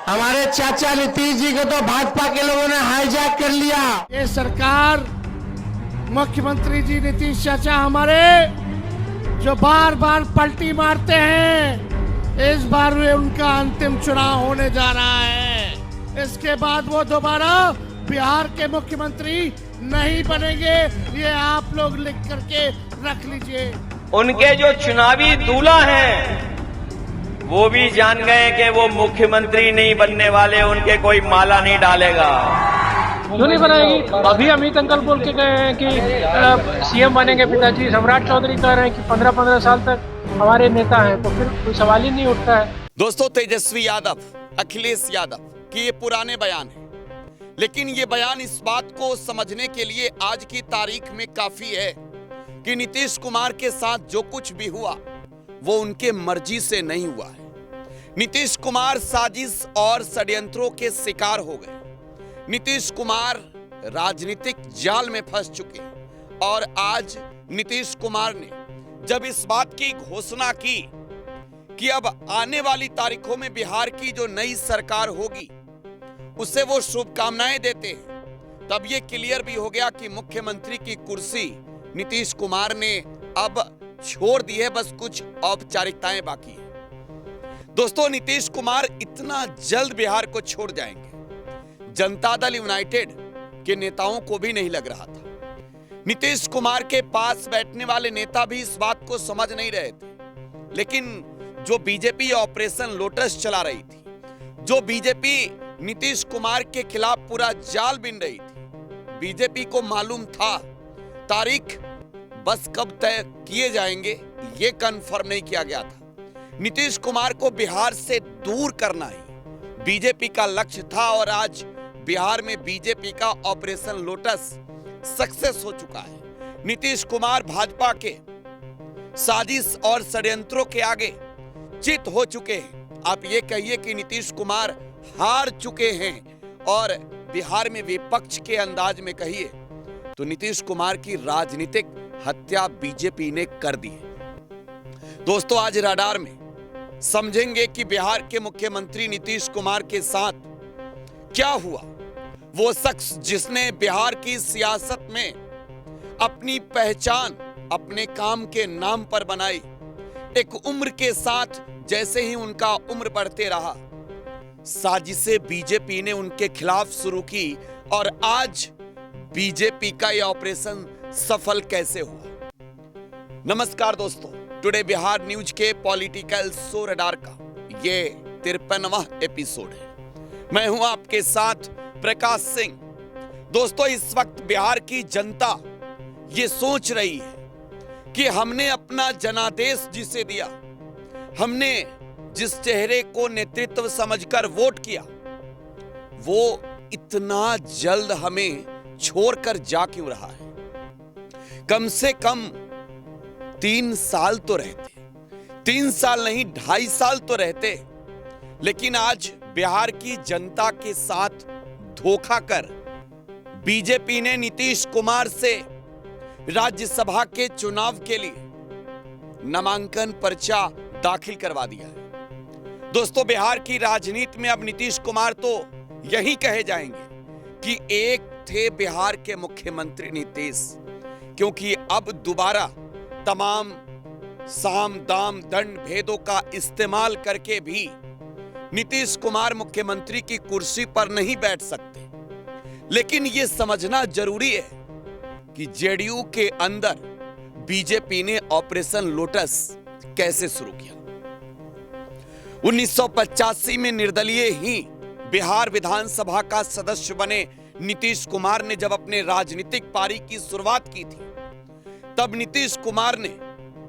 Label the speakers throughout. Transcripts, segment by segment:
Speaker 1: हमारे चाचा नीतीश जी को तो भाजपा के लोगों ने हाईजैक कर लिया।
Speaker 2: ये सरकार, मुख्यमंत्री जी नीतीश चाचा हमारे जो बार बार पलटी मारते हैं, इस बार वे उनका अंतिम चुनाव होने जा रहा है। इसके बाद वो दोबारा बिहार के मुख्यमंत्री नहीं बनेंगे, ये आप लोग लिख करके रख लीजिए।
Speaker 3: उनके जो चुनावी दूल्हा हैं वो भी जान गए कि वो मुख्यमंत्री नहीं बनने वाले, उनके कोई माला नहीं डालेगा।
Speaker 4: क्यों नहीं बनाएगी? अभी अमित अंकल बोल के गए हैं कि सीएम बनेंगे पिताजी। सम्राट चौधरी कह रहे हैं कि 15-15 साल तक हमारे नेता हैं, तो फिर कोई सवाल ही नहीं उठता है।
Speaker 5: दोस्तों, तेजस्वी यादव, अखिलेश यादव के ये पुराने बयान हैं, लेकिन ये बयान इस बात को समझने के लिए आज की तारीख में काफी है कि नीतीश कुमार के साथ जो कुछ भी हुआ वो उनके मर्जी से नहीं हुआ है। नीतीश कुमार साजिश और षड्यंत्रों के शिकार हो गए। नीतीश कुमार राजनीतिक जाल में फंस चुके हैं और आज नीतीश कुमार ने जब इस बात की घोषणा की कि अब आने वाली तारीखों में बिहार की जो नई सरकार होगी उसे वो शुभकामनाएं देते हैं, तब ये क्लियर भी हो गया कि मुख्यमंत्री की कुर्सी नीतीश कुमार ने अब छोड़ दी है, बस कुछ औपचारिकताएं बाकी है। दोस्तों, नीतीश कुमार इतना जल्द बिहार को छोड़ जाएंगे, जनता दल यूनाइटेड के नेताओं को भी नहीं लग रहा था। नीतीश कुमार के पास बैठने वाले नेता भी इस बात को समझ नहीं रहे थे, लेकिन जो बीजेपी ऑपरेशन लोटस चला रही थी, जो बीजेपी नीतीश कुमार के खिलाफ पूरा जाल बिन रही थी, बीजेपी को मालूम था तारीख बस कब तय किए जाएंगे ये कंफर्म नहीं किया गया था। नीतीश कुमार को बिहार से दूर करना ही बीजेपी का लक्ष्य था और आज बिहार में बीजेपी का ऑपरेशन लोटस सक्सेस हो चुका है। नीतीश कुमार भाजपा के साजिश और षड्यंत्रों के आगे चित हो चुके हैं। आप ये कहिए कि नीतीश कुमार हार चुके हैं, और बिहार में विपक्ष के अंदाज में कहिए तो नीतीश कुमार की राजनीतिक हत्या बीजेपी ने कर दी है। दोस्तों, आज रडार में समझेंगे कि बिहार के मुख्यमंत्री नीतीश कुमार के साथ क्या हुआ। वो शख्स जिसने बिहार की सियासत में अपनी पहचान अपने काम के नाम पर बनाई, एक उम्र के साथ जैसे ही उनका उम्र बढ़ते रहा, साजिशें बीजेपी ने उनके खिलाफ शुरू की और आज बीजेपी का यह ऑपरेशन सफल कैसे हुआ। नमस्कार दोस्तों, टुडे बिहार न्यूज के पॉलिटिकल शो रडार का ये 53वां एपिसोड है। मैं हूं आपके साथ प्रकाश सिंह। दोस्तों, इस वक्त बिहार की जनता ये सोच रही है कि हमने अपना जनादेश जिसे दिया, हमने जिस चेहरे को नेतृत्व समझकर वोट किया, वो इतना जल्द हमें छोड़कर जा क्यों रहा है। कम से कम 3 साल तो रहते, 3 साल नहीं 2.5 साल तो रहते, लेकिन आज बिहार की जनता के साथ धोखा कर बीजेपी ने नीतीश कुमार से राज्यसभा के चुनाव के लिए नामांकन पर्चा दाखिल करवा दिया है। दोस्तों, बिहार की राजनीति में अब नीतीश कुमार तो यही कहे जाएंगे कि एक थे बिहार के मुख्यमंत्री नीतीश, क्योंकि अब दोबारा तमाम साम दाम दंड भेदों का इस्तेमाल करके भी नीतीश कुमार मुख्यमंत्री की कुर्सी पर नहीं बैठ सकते। लेकिन यह समझना जरूरी है कि जेडीयू के अंदर बीजेपी ने ऑपरेशन लोटस कैसे शुरू किया। 1985 में निर्दलीय ही बिहार विधानसभा का सदस्य बने नीतीश कुमार ने जब अपने राजनीतिक पारी की शुरुआत की थी, तब नीतीश कुमार ने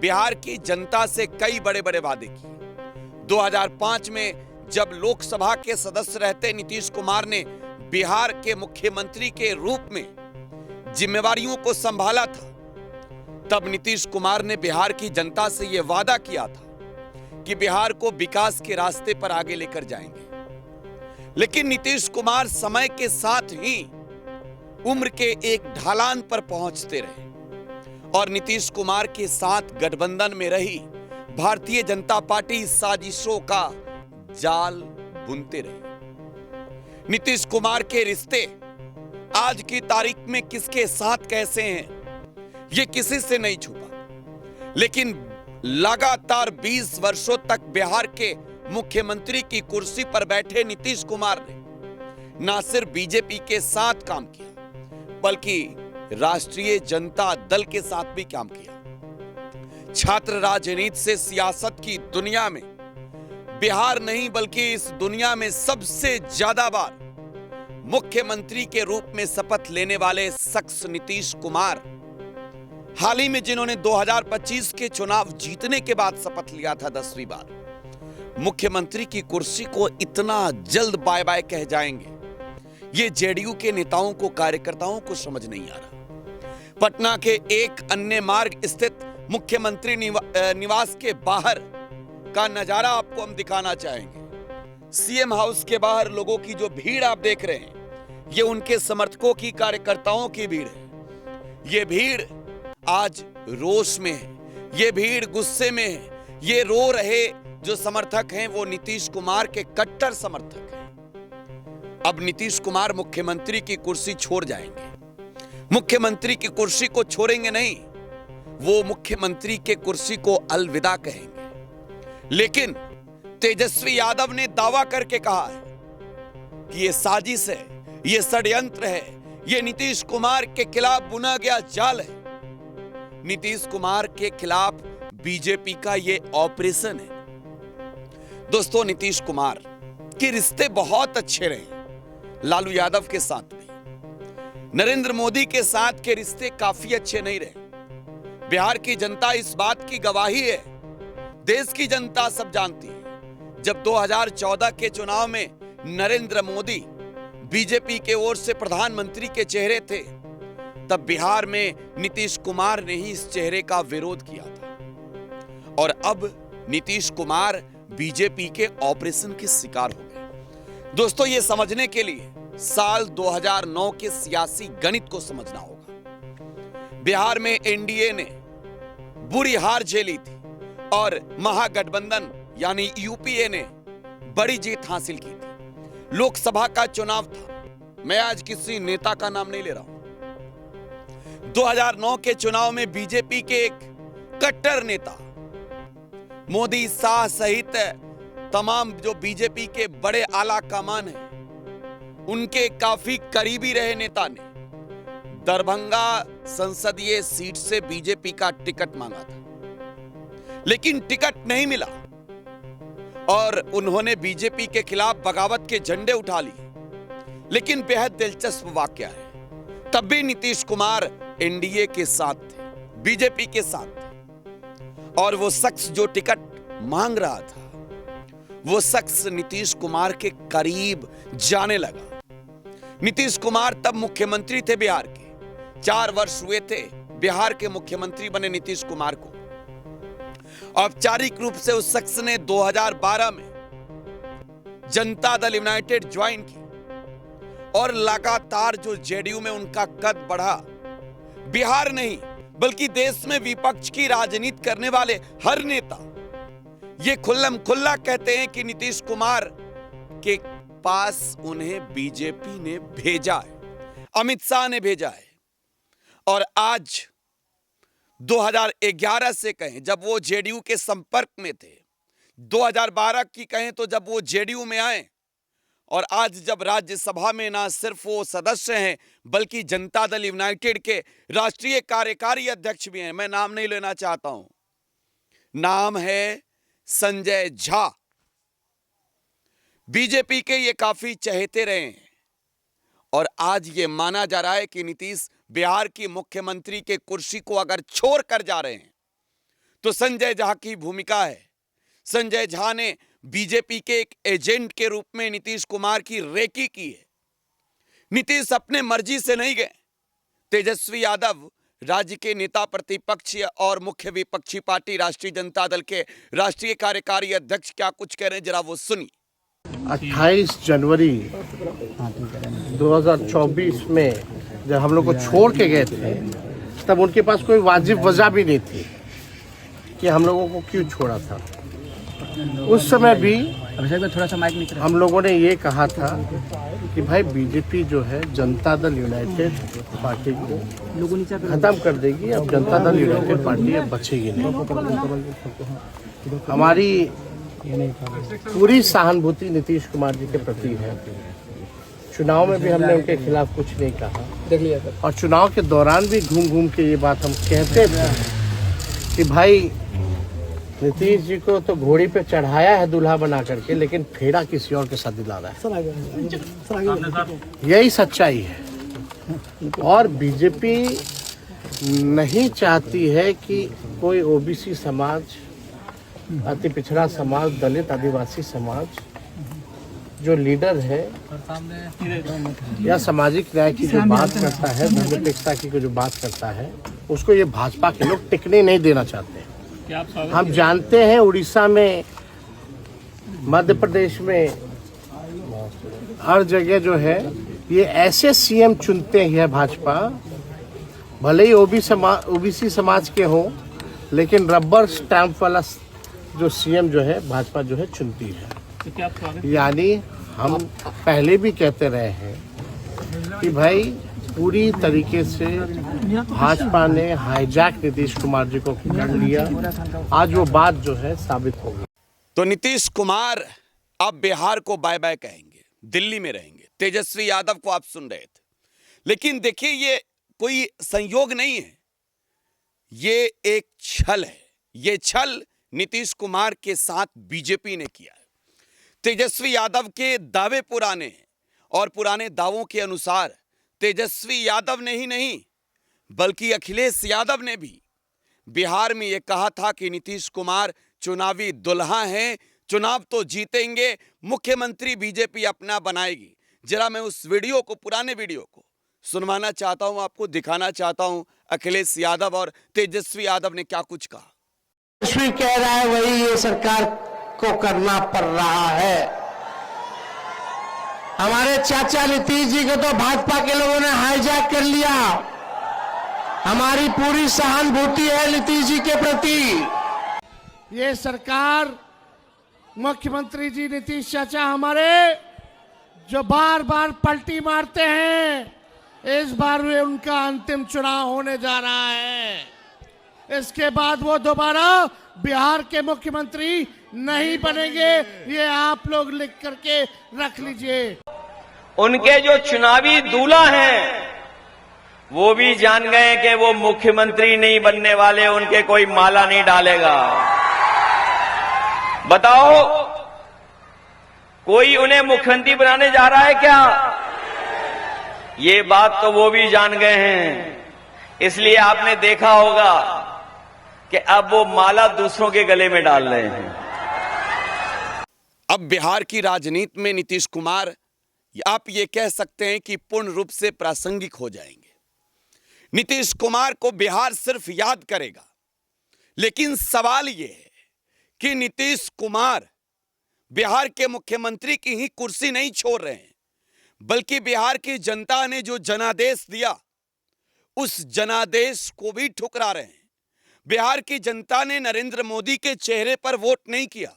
Speaker 5: बिहार की जनता से कई बड़े बड़े वादे किए। 2005 में जब लोकसभा के सदस्य रहते नीतीश कुमार ने बिहार के मुख्यमंत्री के रूप में जिम्मेवारियों को संभाला था, तब नीतीश कुमार ने बिहार की जनता से यह वादा किया था कि बिहार को विकास के रास्ते पर आगे लेकर जाएंगे। लेकिन नीतीश कुमार समय के साथ ही उम्र के एक ढलान पर पहुंचते रहे और नीतीश कुमार के साथ गठबंधन में रही भारतीय जनता पार्टी साजिशों का जाल बुनते रहे। नीतीश कुमार के रिश्ते आज की तारीख में किसके साथ कैसे हैं, ये किसी से नहीं छुपा। लेकिन लगातार 20 वर्षों तक बिहार के मुख्यमंत्री की कुर्सी पर बैठे नीतीश कुमार ने ना सिर्फ बीजेपी के साथ काम किया बल्कि राष्ट्रीय जनता दल के साथ भी काम किया। छात्र राजनीति से सियासत की दुनिया में बिहार नहीं बल्कि इस दुनिया में सबसे ज्यादा बार मुख्यमंत्री के रूप में शपथ लेने वाले शख्स नीतीश कुमार, हाल ही में जिन्होंने 2025 के चुनाव जीतने के बाद शपथ लिया था 10वीं बार, मुख्यमंत्री की कुर्सी को इतना जल्द बाय बाय कह जाएंगे, ये जेडीयू के नेताओं को, कार्यकर्ताओं को समझ नहीं आ रहा। पटना के एक अन्य मार्ग स्थित मुख्यमंत्री निवास के बाहर का नजारा आपको हम दिखाना चाहेंगे। सीएम हाउस के बाहर लोगों की जो भीड़ आप देख रहे हैं, ये उनके समर्थकों की, कार्यकर्ताओं की भीड़ है। ये भीड़ आज रोष में है, ये भीड़ गुस्से में है। ये रो रहे जो समर्थक हैं वो नीतीश कुमार के कट्टर समर्थक हैं। अब नीतीश कुमार मुख्यमंत्री की कुर्सी छोड़ जाएंगे। मुख्यमंत्री की कुर्सी को छोड़ेंगे नहीं, वो मुख्यमंत्री के कुर्सी को अलविदा कहेंगे। लेकिन तेजस्वी यादव ने दावा करके कहा है कि ये साजिश है, ये षड्यंत्र है, ये नीतीश कुमार के खिलाफ बुना गया जाल है। नीतीश कुमार के खिलाफ बीजेपी का ये ऑपरेशन है। दोस्तों, नीतीश कुमार के रिश्ते बहुत अच्छे रहे लालू यादव के साथ भी। नरेंद्र मोदी के साथ के रिश्ते काफी अच्छे नहीं रहे। बिहार की जनता इस बात की गवाही है, देश की जनता सब जानती है। जब 2014 के चुनाव में नरेंद्र मोदी बीजेपी के ओर से प्रधानमंत्री के चेहरे थे, तब बिहार में नीतीश कुमार ने ही इस चेहरे का विरोध किया था। और अब नीतीश कुमार बीजेपी के ऑपरेशन के शिकार हो गए। दोस्तों, ये समझने के लिए साल 2009 के सियासी गणित को समझना होगा। बिहार में एनडीए ने बुरी हार झेली थी और महागठबंधन यानी यूपीए ने बड़ी जीत हासिल की थी। लोकसभा का चुनाव था, मैं आज किसी नेता का नाम नहीं ले रहा हूं। 2009 के चुनाव में बीजेपी के एक कट्टर नेता मोदी, शाह सहित तमाम जो बीजेपी के बड़े आला कमान हैं, उनके काफी करीबी रहे नेता ने दरभंगा संसदीय सीट से बीजेपी का टिकट मांगा था, लेकिन टिकट नहीं मिला और उन्होंने बीजेपी के खिलाफ बगावत के झंडे उठा लिए। लेकिन बेहद दिलचस्प वाकया है, तब भी नीतीश कुमार एनडीए के साथ थे, बीजेपी के साथ थे। और वो शख्स जो टिकट मांग रहा था, वो शख्स नीतीश कुमार के करीब जाने लगा। नीतीश कुमार तब मुख्यमंत्री थे बिहार के, 4 वर्ष हुए थे बिहार के मुख्यमंत्री बने नीतीश कुमार को। औपचारिक रूप से उस शख्स ने 2012 में जनता दल यूनाइटेड ज्वाइन की और लगातार जो जेडीयू में उनका कद बढ़ा, बिहार नहीं बल्कि देश में विपक्ष की राजनीति करने वाले हर नेता ये खुल्लम खुल्ला कहते हैं कि नीतीश कुमार के पास उन्हें बीजेपी ने भेजा है, अमित शाह ने भेजा है। और आज 2011 से कहें जब वो जेडीयू के संपर्क में थे, 2012 की कहें तो जब वो जेडीयू में आए, और आज जब राज्यसभा में ना सिर्फ वो सदस्य हैं बल्कि जनता दल यूनाइटेड के राष्ट्रीय कार्यकारी अध्यक्ष भी हैं। मैं नाम नहीं लेना चाहता हूं, नाम है संजय झा। बीजेपी के ये काफी चहेते रहे हैं और आज ये माना जा रहा है कि नीतीश बिहार की मुख्यमंत्री के कुर्सी को अगर छोड़ कर जा रहे हैं तो संजय झा की भूमिका है। संजय झा ने बीजेपी के एक एजेंट के रूप में नीतीश कुमार की रेकी की है। नीतीश अपने मर्जी से नहीं गए। तेजस्वी यादव राज्य के नेता प्रतिपक्ष और मुख्य विपक्षी पार्टी राष्ट्रीय जनता दल के राष्ट्रीय कार्यकारी अध्यक्ष क्या कुछ कह रहे हैं, जरा वो सुनिए।
Speaker 2: 28 जनवरी 2024 में जब हम लोग को छोड़ के गए थे, तब उनके पास कोई वाजिब वजह भी नहीं थी कि हम लोगों को क्यों छोड़ा था। उस समय भी
Speaker 6: अभिषेक भाई थोड़ा सा माइक नीचे
Speaker 2: हम लोगों ने ये कहा था कि भाई बीजेपी जो है जनता दल यूनाइटेड पार्टी को
Speaker 6: लोगों नीचे
Speaker 2: खत्म कर देगी। अब जनता दल यूनाइटेड पार्टी अब बचेगी नहीं। हमारी पूरी सहानुभूति नीतीश कुमार जी के प्रति है। चुनाव में भी हमने उनके खिलाफ कुछ नहीं कहा,
Speaker 6: देख लिया सर।
Speaker 2: और चुनाव के दौरान भी घूम घूम के ये बात हम कहते थे कि भाई नीतीश जी को तो घोड़ी पे चढ़ाया है दूल्हा बना करके, लेकिन फेरा किसी और के साथ दिला रहा है। यही सच्चाई है। और बीजेपी नहीं चाहती है कि कोई ओबीसी समाज, अति पिछड़ा समाज, दलित आदिवासी समाज जो लीडर है या सामाजिक न्याय की जो बात करता है, धर्मनिरपेक्षता की जो बात करता है, उसको ये भाजपा के लोग टिकने नहीं देना चाहते। हम जानते हैं उड़ीसा में, मध्य प्रदेश में, हर जगह जो है ये ऐसे सीएम चुनते हैं भाजपा, भले ही ओबीसी समाज के हों, लेकिन रबर स्टैंप वाला जो सीएम जो है भाजपा जो है चुनती है। यानी हम पहले भी कहते रहे हैं कि भाई पूरी तरीके से भाजपा ने हाईजैक नीतीश कुमार जी को कर लिया। आज वो बात जो है साबित हो गई।
Speaker 5: तो नीतीश कुमार अब बिहार को बाय बाय कहेंगे, दिल्ली में रहेंगे। तेजस्वी यादव को आप सुन रहे थे, लेकिन देखिए ये कोई संयोग नहीं है, ये एक छल है। ये छल नीतीश कुमार के साथ बीजेपी ने किया है। तेजस्वी यादव के दावे पुराने हैं, और पुराने दावों के अनुसार तेजस्वी यादव ने ही नहीं बल्कि अखिलेश यादव ने भी बिहार में यह कहा था कि नीतीश कुमार चुनावी दुल्हा हैं, चुनाव तो जीतेंगे, मुख्यमंत्री बीजेपी अपना बनाएगी। जरा मैं उस वीडियो को, पुराने वीडियो को सुनवाना चाहता हूं, आपको दिखाना चाहता हूं अखिलेश यादव और तेजस्वी यादव ने क्या कुछ कहा।
Speaker 1: तेजस्वी कह रहा है वही ये सरकार को करना पड़ रहा है। हमारे चाचा नीतीश जी को तो भाजपा के लोगों ने हाईजैक कर लिया। हमारी पूरी सहानुभूति है नीतीश जी के प्रति।
Speaker 2: ये सरकार, मुख्यमंत्री जी नीतीश चाचा हमारे, जो बार बार पलटी मारते हैं, इस बार वे उनका अंतिम चुनाव होने जा रहा है। इसके बाद वो दोबारा बिहार के मुख्यमंत्री नहीं बनेंगे। ये आप लोग लिख करके रख लीजिए।
Speaker 3: उनके जो चुनावी दूल्हा हैं वो भी जान गए कि वो मुख्यमंत्री नहीं बनने वाले, उनके कोई माला नहीं डालेगा। बताओ, कोई उन्हें मुख्यमंत्री बनाने जा रहा है क्या? ये बात तो वो भी जान गए हैं। इसलिए आपने देखा होगा कि अब वो माला दूसरों के गले में डाल रहे हैं।
Speaker 5: अब बिहार की राजनीति में नीतीश कुमार, आप ये कह सकते हैं कि पूर्ण रूप से प्रासंगिक हो जाएंगे। नीतीश कुमार को बिहार सिर्फ याद करेगा, लेकिन सवाल यह है कि नीतीश कुमार बिहार के मुख्यमंत्री की ही कुर्सी नहीं छोड़ रहे हैं, बल्कि बिहार की जनता ने जो जनादेश दिया उस जनादेश को भी ठुकरा रहे हैं। बिहार की जनता ने नरेंद्र मोदी के चेहरे पर वोट नहीं किया।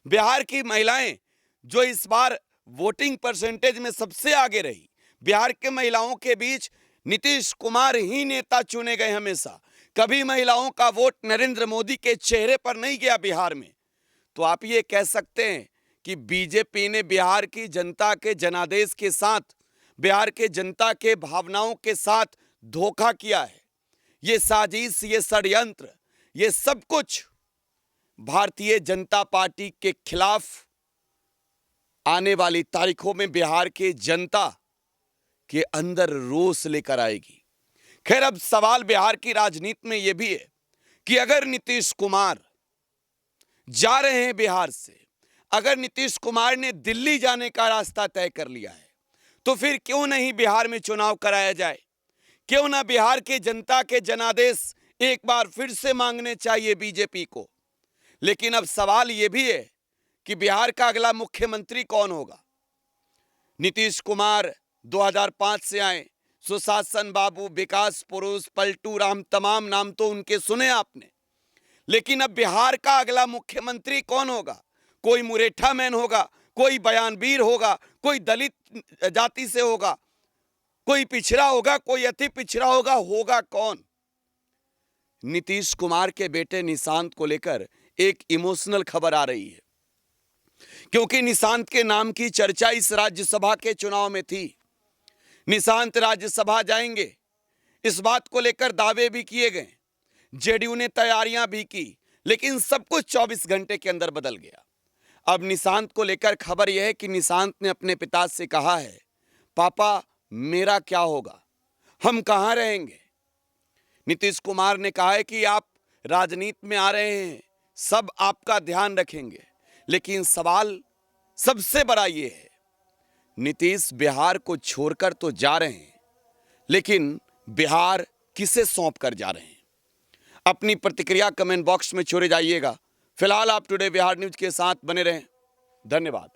Speaker 5: बिहार की महिलाएं जो इस बार वोटिंग परसेंटेज में सबसे आगे रही, बिहार के महिलाओं के बीच नीतीश कुमार ही नेता चुने गए। हमेशा कभी महिलाओं का वोट नरेंद्र मोदी के चेहरे पर नहीं गया बिहार में। तो आप ये कह सकते हैं कि बीजेपी ने बिहार की जनता के जनादेश के साथ, बिहार के जनता के भावनाओं के साथ धोखा किया है। ये साजिश, ये षड्यंत्र, ये सब कुछ भारतीय जनता पार्टी के खिलाफ आने वाली तारीखों में बिहार के जनता के अंदर रोष लेकर आएगी। खैर, अब सवाल बिहार की राजनीति में यह भी है कि अगर नीतीश कुमार जा रहे हैं बिहार से, अगर नीतीश कुमार ने दिल्ली जाने का रास्ता तय कर लिया है, तो फिर क्यों नहीं बिहार में चुनाव कराया जाए? क्यों ना बिहार के जनता के जनादेश एक बार फिर से मांगने चाहिए बीजेपी को। लेकिन अब सवाल यह भी है कि बिहार का अगला मुख्यमंत्री कौन होगा। नीतीश कुमार 2005 से आए, सुशासन बाबू, विकास पुरुष, पलटू राम, तमाम नाम तो उनके सुने आपने। लेकिन अब बिहार का अगला मुख्यमंत्री कौन होगा? कोई मुरेठा मैन होगा, कोई बयानवीर होगा, कोई दलित जाति से होगा, कोई पिछड़ा होगा, कोई अति पिछड़ा होगा, होगा कौन? नीतीश कुमार के बेटे निशांत को लेकर एक इमोशनल खबर आ रही है, क्योंकि निशांत के नाम की चर्चा इस राज्यसभा के चुनाव में थी। निशांत राज्यसभा जाएंगे, इस बात को लेकर दावे भी किए गए, जेडीयू ने तैयारियां भी की, लेकिन सब कुछ 24 घंटे के अंदर बदल गया। अब निशांत को लेकर खबर यह है कि निशांत ने अपने पिता से कहा है, पापा मेरा क्या होगा, हम कहां रहेंगे? नीतीश कुमार ने कहा है कि आप राजनीति में आ रहे हैं, सब आपका ध्यान रखेंगे, लेकिन सवाल सबसे बड़ा ये है, नीतीश बिहार को छोड़कर तो जा रहे हैं, लेकिन बिहार किसे सौंप कर जा रहे हैं? अपनी प्रतिक्रिया कमेंट बॉक्स में छोड़े जाइएगा। फिलहाल आप टुडे बिहार न्यूज के साथ बने रहें। धन्यवाद।